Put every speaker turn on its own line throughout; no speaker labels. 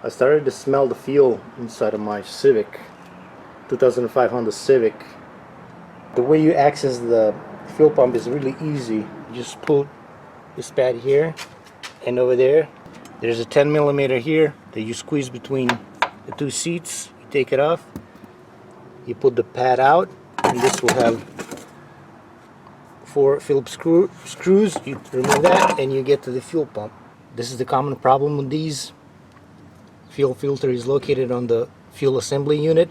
I started to smell the fuel inside of my Civic, 2005 Honda Civic. The way you access the fuel pump is really easy. You just pull this pad here, and over there there's a 10mm here that you squeeze between the two seats. You take it off, you put the pad out, and this will have 4 Phillips screws. You remove that and you get to the fuel pump. This is the common problem with these. Fuel filter is located on the fuel assembly unit.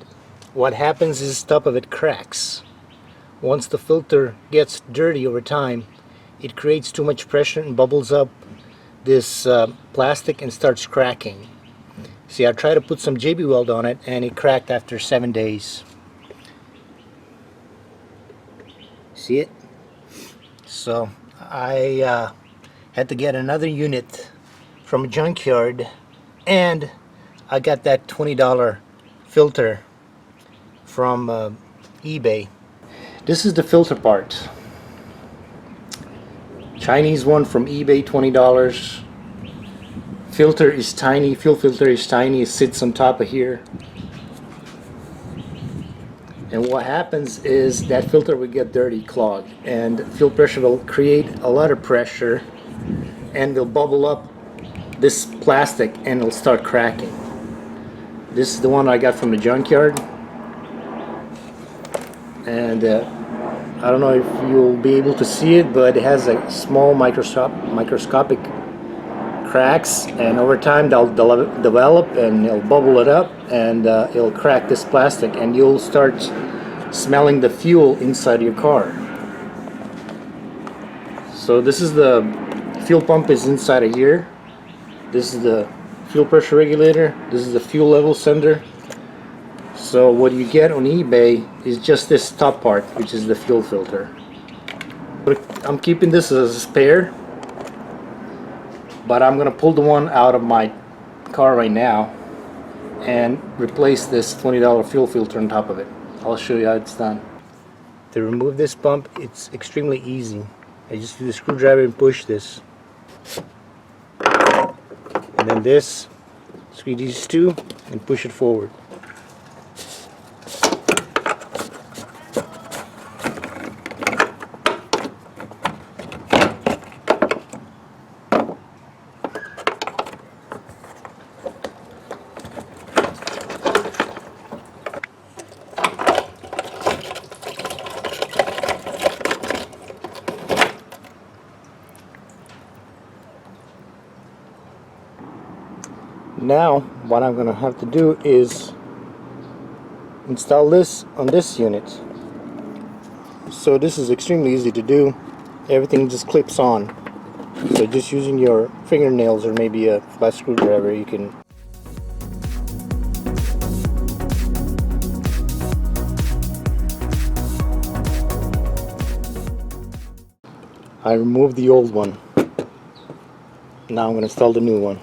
What happens is top of it cracks. Once the filter gets dirty over time, it creates too much pressure and bubbles up this plastic and starts cracking. See, I tried to put some JB weld on it and it cracked after 7 days. See it? So I had to get another unit from a junkyard, and I got that $20 filter from eBay. This is the filter part. Chinese one from eBay, $20. Filter is tiny, fuel filter is tiny, it sits on top of here. And what happens is that filter will get dirty, clogged, and fuel pressure will create a lot of pressure and will bubble up this plastic and it'll start cracking. This is the one I got from the junkyard, and I don't know if you'll be able to see it, but it has a small microscopic cracks, and over time they'll develop and it'll bubble it up, and it'll crack this plastic, and you'll start smelling the fuel inside your car. So this is the fuel pump is inside of here. This is the fuel pressure regulator. This is the fuel level sender. So what you get on eBay is just this top part, which is the fuel filter. But I'm keeping this as a spare, but I'm gonna pull the one out of my car right now and replace this $20 fuel filter on top of it. I'll show you how it's done. To remove this pump, it's extremely easy. I just use a screwdriver and push this. And then this, squeeze these two and push it forward. Now what I'm going to have to do is install this on this unit. So this is extremely easy to do. Everything just clips on. So just using your fingernails or maybe a flat screwdriver, you can. I removed the old one. Now I'm going to install the new one.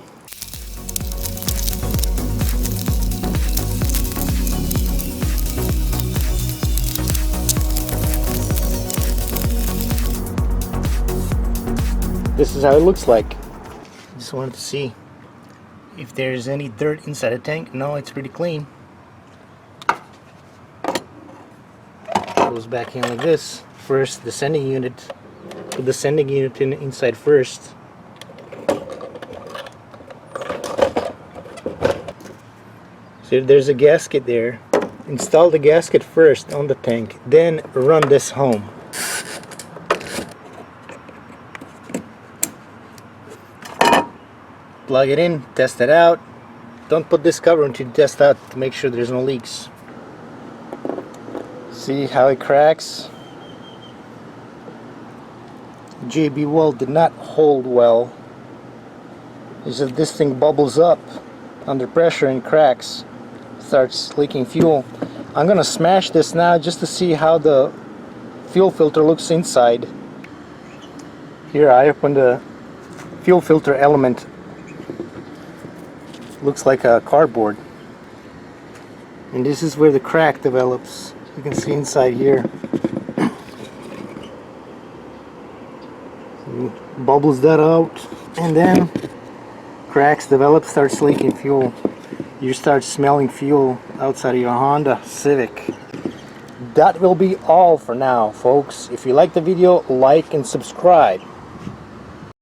This is how it looks like. Just wanted to see if there's any dirt inside the tank. No, it's pretty clean. Goes back in like this. First, the sending unit. Put the sending unit inside first. So there's a gasket there. Install the gasket first on the tank, then run this home. Plug it in, test it out. Don't put this cover until you test out to make sure there's no leaks. See how it cracks? JB weld did not hold well. It's just this thing bubbles up under pressure and cracks. Starts leaking fuel. I'm gonna smash this now just to see how the fuel filter looks inside. Here I opened the fuel filter element. Looks like a cardboard, and this is where the crack develops. You can see inside here. Bubbles that out, and then cracks develop, starts leaking fuel. you start smelling fuel outside of your Honda Civic. That will be all for now, folks. If you like the video, like and subscribe.